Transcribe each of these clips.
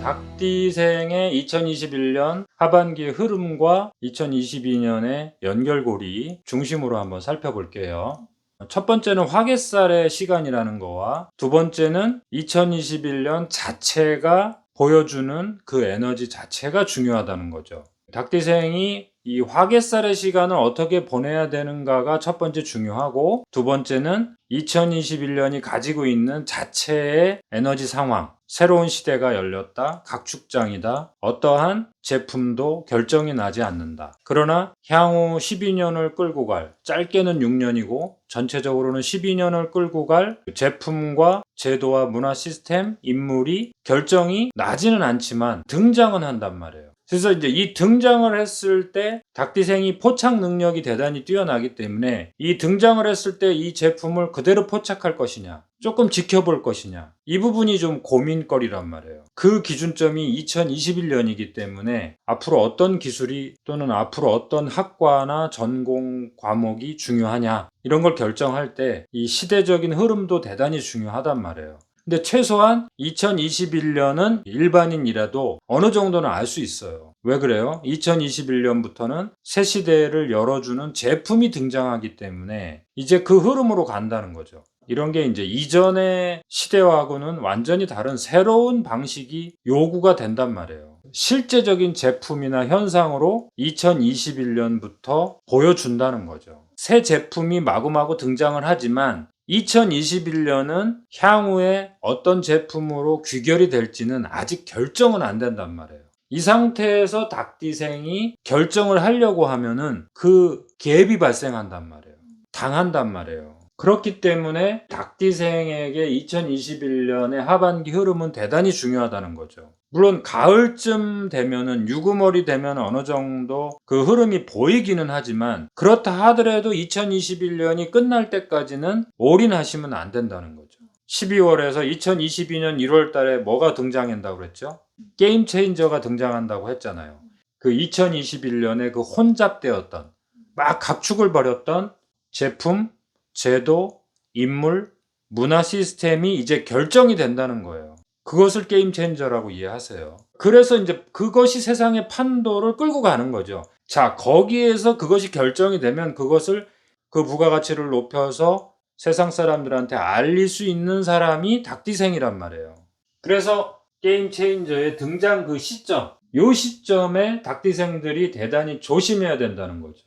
닭띠생의 2021년 하반기의 흐름과 2022년의 연결고리 중심으로 한번 살펴볼게요. 첫 번째는 화개살의 시간이라는 거와 두 번째는 2021년 자체가 보여주는 그 에너지 자체가 중요하다는 거죠. 닭띠생이 이 화개살의 시간을 어떻게 보내야 되는가가 첫 번째 중요하고, 두 번째는 2021년이 가지고 있는 자체의 에너지 상황, 새로운 시대가 열렸다, 각축장이다, 어떠한 제품도 결정이 나지 않는다. 그러나 향후 12년을 끌고 갈, 짧게는 6년이고 전체적으로는 12년을 끌고 갈 제품과 제도와 문화 시스템, 인물이 결정이 나지는 않지만 등장은 한단 말이에요. 그래서 이제 이 등장을 했을 때 닭띠생이 포착 능력이 대단히 뛰어나기 때문에 이 등장을 했을 때 이 제품을 그대로 포착할 것이냐, 조금 지켜볼 것이냐, 이 부분이 좀 고민거리란 말이에요. 그 기준점이 2021년이기 때문에 앞으로 어떤 기술이 또는 앞으로 어떤 학과나 전공 과목이 중요하냐, 이런 걸 결정할 때 이 시대적인 흐름도 대단히 중요하단 말이에요. 근데 최소한 2021년은 일반인이라도 어느 정도는 알 수 있어요. 왜 그래요? 2021년부터는 새 시대를 열어주는 제품이 등장하기 때문에 이제 그 흐름으로 간다는 거죠. 이런 게 이제 이전의 시대하고는 완전히 다른 새로운 방식이 요구가 된단 말이에요. 실제적인 제품이나 현상으로 2021년부터 보여준다는 거죠. 새 제품이 마구마구 등장을 하지만 2021년은 향후에 어떤 제품으로 귀결이 될지는 아직 결정은 안 된단 말이에요. 이 상태에서 닭띠생이 결정을 하려고 하면은 그 갭이 발생한단 말이에요. 당한단 말이에요. 그렇기 때문에 닭띠생에게 2021년의 하반기 흐름은 대단히 중요하다는 거죠. 물론 가을쯤 되면은 유구월이 되면 어느 정도 그 흐름이 보이기는 하지만, 그렇다 하더라도 2021년이 끝날 때까지는 올인하시면 안 된다는 거죠. 12월에서 2022년 1월 달에 뭐가 등장한다고 그랬죠? 게임 체인저가 등장한다고 했잖아요. 그 2021년에 그 혼잡되었던, 막 각축을 벌였던 제품, 제도, 인물, 문화 시스템이 이제 결정이 된다는 거예요. 그것을 게임 체인저라고 이해하세요. 그래서 이제 그것이 세상의 판도를 끌고 가는 거죠. 자, 거기에서 그것이 결정이 되면 그것을, 그 부가가치를 높여서 세상 사람들한테 알릴 수 있는 사람이 닭띠생이란 말이에요. 그래서 게임 체인저의 등장 그 시점, 요 시점에 닭띠생들이 대단히 조심해야 된다는 거죠.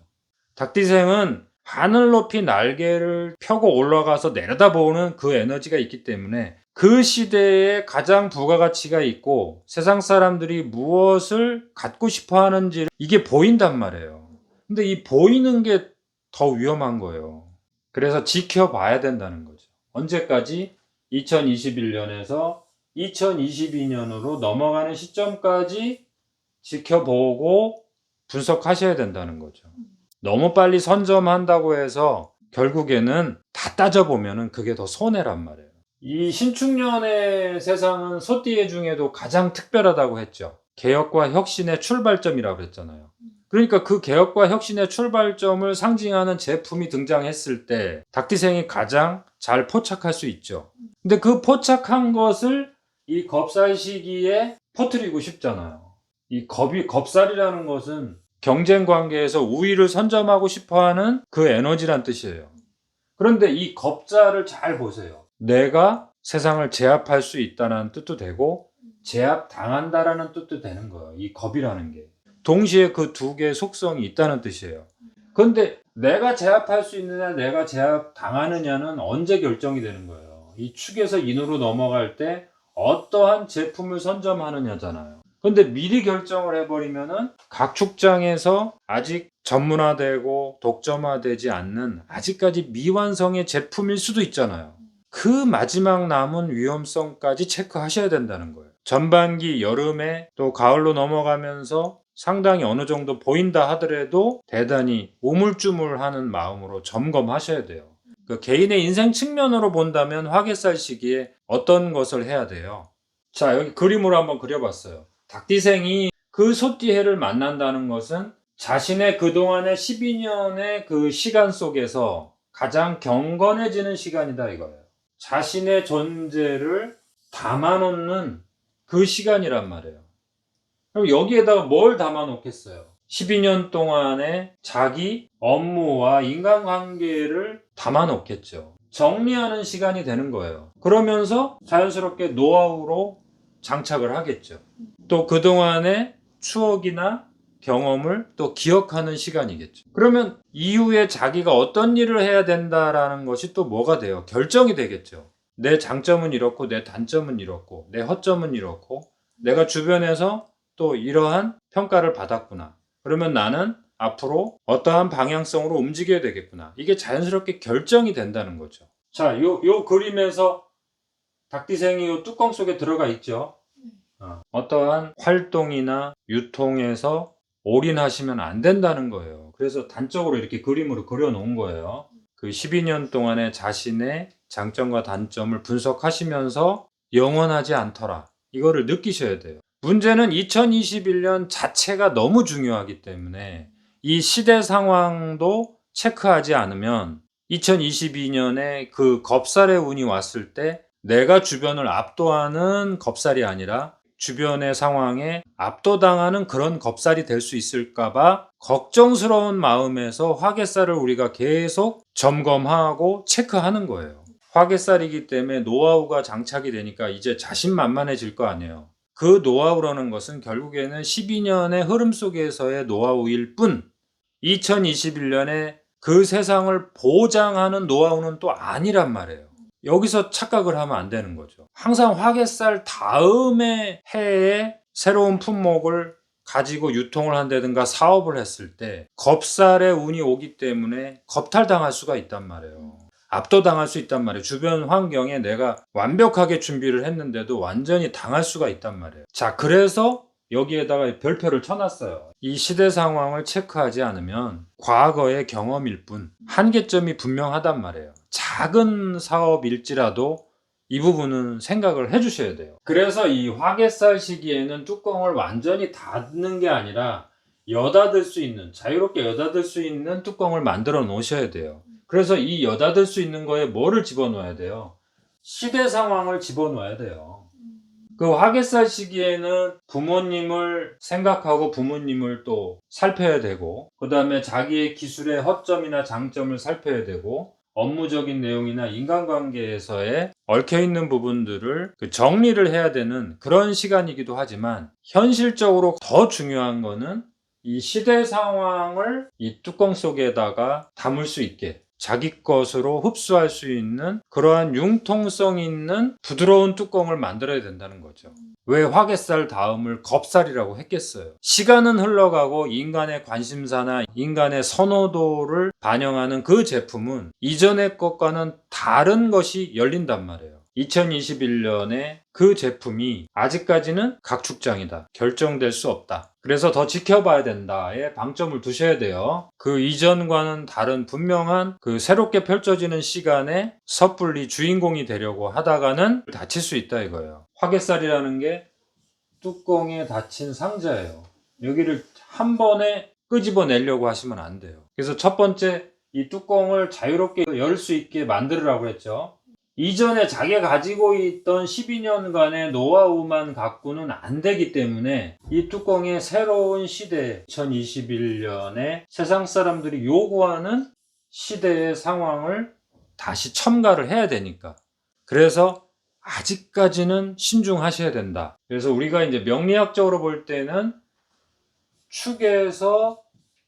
닭띠생은 하늘 높이 날개를 펴고 올라가서 내려다보는 그 에너지가 있기 때문에 그 시대에 가장 부가가치가 있고 세상 사람들이 무엇을 갖고 싶어 하는지 이게 보인단 말이에요. 근데 이 보이는 게 더 위험한 거예요. 그래서 지켜봐야 된다는 거죠. 언제까지? 2021년에서 2022년으로 넘어가는 시점까지 지켜보고 분석하셔야 된다는 거죠. 너무 빨리 선점한다고 해서 결국에는 다 따져보면 그게 더 손해란 말이에요. 이 신축년의 세상은 소띠의 중에도 가장 특별하다고 했죠. 개혁과 혁신의 출발점이라고 했잖아요. 그러니까 그 개혁과 혁신의 출발점을 상징하는 제품이 등장했을 때 닭띠생이 가장 잘 포착할 수 있죠. 근데 그 포착한 것을 이 겁살 시기에 퍼뜨리고 싶잖아요. 이 겁살이라는 것은 경쟁 관계에서 우위를 선점하고 싶어하는 그 에너지란 뜻이에요. 그런데 이 겁자를 잘 보세요. 내가 세상을 제압할 수 있다는 뜻도 되고 제압당한다라는 뜻도 되는 거예요. 이 겁이라는 게. 동시에 그 두 개의 속성이 있다는 뜻이에요. 그런데 내가 제압할 수 있느냐, 내가 제압당하느냐는 언제 결정이 되는 거예요. 이 축에서 인으로 넘어갈 때 어떠한 제품을 선점하느냐잖아요. 근데 미리 결정을 해버리면은 각 축장에서 아직 전문화되고 독점화되지 않는 아직까지 미완성의 제품일 수도 있잖아요. 그 마지막 남은 위험성까지 체크하셔야 된다는 거예요. 전반기 여름에 또 가을로 넘어가면서 상당히 어느 정도 보인다 하더라도 대단히 우물쭈물하는 마음으로 점검하셔야 돼요. 그 개인의 인생 측면으로 본다면 화개살 시기에 어떤 것을 해야 돼요? 자, 여기 그림으로 한번 그려봤어요. 닭띠생이 그 소띠해를 만난다는 것은 자신의 그동안의 12년의 그 시간 속에서 가장 경건해지는 시간이다 이거예요. 자신의 존재를 담아놓는 그 시간이란 말이에요. 그럼 여기에다가 뭘 담아 놓겠어요? 12년 동안의 자기 업무와 인간관계를 담아 놓겠죠. 정리하는 시간이 되는 거예요. 그러면서 자연스럽게 노하우로 장착을 하겠죠. 또 그동안의 추억이나 경험을 또 기억하는 시간이겠죠. 그러면 이후에 자기가 어떤 일을 해야 된다라는 것이 또 뭐가 돼요? 결정이 되겠죠. 내 장점은 이렇고 내 단점은 이렇고 내 허점은 이렇고 내가 주변에서 또 이러한 평가를 받았구나. 그러면 나는 앞으로 어떠한 방향성으로 움직여야 되겠구나. 이게 자연스럽게 결정이 된다는 거죠. 자, 요 그림에서 닭띠생이 요 뚜껑 속에 들어가 있죠. 어떠한 활동이나 유통에서 올인하시면 안 된다는 거예요. 그래서 단적으로 이렇게 그림으로 그려 놓은 거예요. 그 12년 동안의 자신의 장점과 단점을 분석하시면서 영원하지 않더라. 이거를 느끼셔야 돼요. 문제는 2021년 자체가 너무 중요하기 때문에 이 시대 상황도 체크하지 않으면 2022년에 그 겁살의 운이 왔을 때 내가 주변을 압도하는 겁살이 아니라 주변의 상황에 압도당하는 그런 겁살이 될 수 있을까봐 걱정스러운 마음에서 화개살을 우리가 계속 점검하고 체크하는 거예요. 화개살이기 때문에 노하우가 장착이 되니까 이제 자신만만해질 거 아니에요. 그 노하우라는 것은 결국에는 12년의 흐름 속에서의 노하우일 뿐 2021년에 그 세상을 보장하는 노하우는 또 아니란 말이에요. 여기서 착각을 하면 안 되는 거죠. 항상 화개살 다음의 해에 새로운 품목을 가지고 유통을 한다든가 사업을 했을 때 겁살의 운이 오기 때문에 겁탈당할 수가 있단 말이에요. 압도당할 수 있단 말이에요. 주변 환경에 내가 완벽하게 준비를 했는데도 완전히 당할 수가 있단 말이에요. 자, 그래서 여기에다가 별표를 쳐놨어요. 이 시대 상황을 체크하지 않으면 과거의 경험일 뿐 한계점이 분명하단 말이에요. 작은 사업일지라도 이 부분은 생각을 해주셔야 돼요. 그래서 이 화개살 시기에는 뚜껑을 완전히 닫는 게 아니라 여닫을 수 있는, 자유롭게 여닫을 수 있는 뚜껑을 만들어 놓으셔야 돼요. 그래서 이 여닫을 수 있는 거에 뭐를 집어넣어야 돼요? 시대 상황을 집어넣어야 돼요. 그 화개살 시기에는 부모님을 생각하고 부모님을 또 살펴야 되고, 그 다음에 자기의 기술의 허점이나 장점을 살펴야 되고, 업무적인 내용이나 인간관계에서의 얽혀있는 부분들을 정리를 해야 되는 그런 시간이기도 하지만, 현실적으로 더 중요한 거는 이 시대 상황을 이 뚜껑 속에다가 담을 수 있게, 자기 것으로 흡수할 수 있는 그러한 융통성 있는 부드러운 뚜껑을 만들어야 된다는 거죠. 왜 화개살 다음을 겁살이라고 했겠어요? 시간은 흘러가고 인간의 관심사나 인간의 선호도를 반영하는 그 제품은 이전의 것과는 다른 것이 열린단 말이에요. 2021년에 그 제품이 아직까지는 각축장이다. 결정될 수 없다. 그래서 더 지켜봐야 된다에 방점을 두셔야 돼요. 그 이전과는 다른 분명한 그 새롭게 펼쳐지는 시간에 섣불리 주인공이 되려고 하다가는 다칠 수 있다 이거예요. 화개살이라는 게 뚜껑에 닫힌 상자예요. 여기를 한 번에 끄집어내려고 하시면 안 돼요. 그래서 첫 번째 이 뚜껑을 자유롭게 열 수 있게 만들으라고 했죠. 이전에 자기가 가지고 있던 12년간의 노하우만 갖고는 안 되기 때문에 이 뚜껑에 새로운 시대 2021년에 세상 사람들이 요구하는 시대의 상황을 다시 첨가를 해야 되니까. 그래서 아직까지는 신중하셔야 된다. 그래서 우리가 이제 명리학적으로 볼 때는 축에서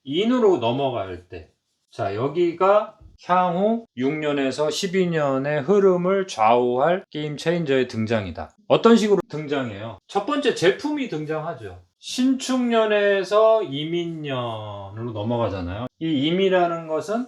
인으로 넘어갈 때, 자, 여기가 향후 6년에서 12년의 흐름을 좌우할 게임 체인저의 등장이다. 어떤 식으로 등장해요? 첫 번째 제품이 등장하죠. 신축년에서 이민년으로 넘어가잖아요. 이 임이라는 것은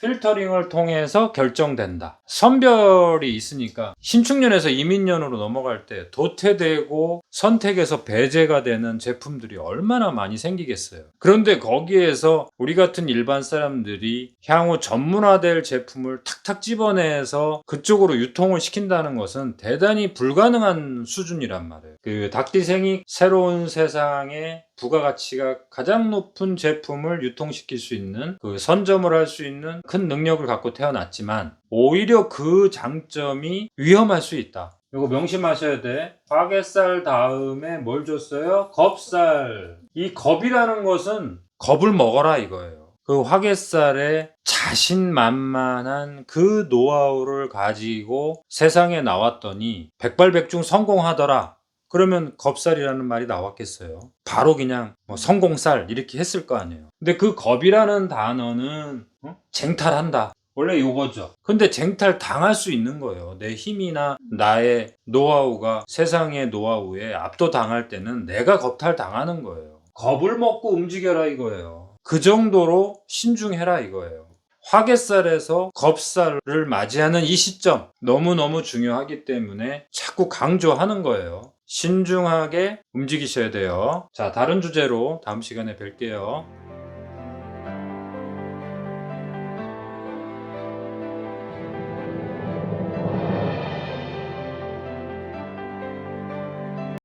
필터링을 통해서 결정된다. 선별이 있으니까 신축년에서 이민년으로 넘어갈 때 도태되고 선택에서 배제가 되는 제품들이 얼마나 많이 생기겠어요. 그런데 거기에서 우리 같은 일반 사람들이 향후 전문화될 제품을 탁탁 집어내서 그쪽으로 유통을 시킨다는 것은 대단히 불가능한 수준이란 말이에요. 그 닭띠생이 새로운 세상에 부가가치가 가장 높은 제품을 유통시킬 수 있는 그 선점을 할 수 있는 큰 능력을 갖고 태어났지만 오히려 그 장점이 위험할 수 있다. 이거 명심하셔야 돼. 화개살 다음에 뭘 줬어요? 겁살. 이 겁이라는 것은 겁을 먹어라 이거예요. 그 화개살에 자신만만한 그 노하우를 가지고 세상에 나왔더니 백발백중 성공하더라. 그러면 겁살이라는 말이 나왔겠어요. 바로 그냥 뭐 성공살 이렇게 했을 거 아니에요. 근데 그 겁이라는 단어는 쟁탈한다. 원래 요거죠. 근데 쟁탈 당할 수 있는 거예요. 내 힘이나 나의 노하우가 세상의 노하우에 압도당할 때는 내가 겁탈 당하는 거예요. 겁을 먹고 움직여라 이거예요. 그 정도로 신중해라 이거예요. 화개살에서 겁살을 맞이하는 이 시점 너무너무 중요하기 때문에 자꾸 강조하는 거예요. 신중하게 움직이셔야 돼요. 자, 다른 주제로 다음 시간에 뵐게요.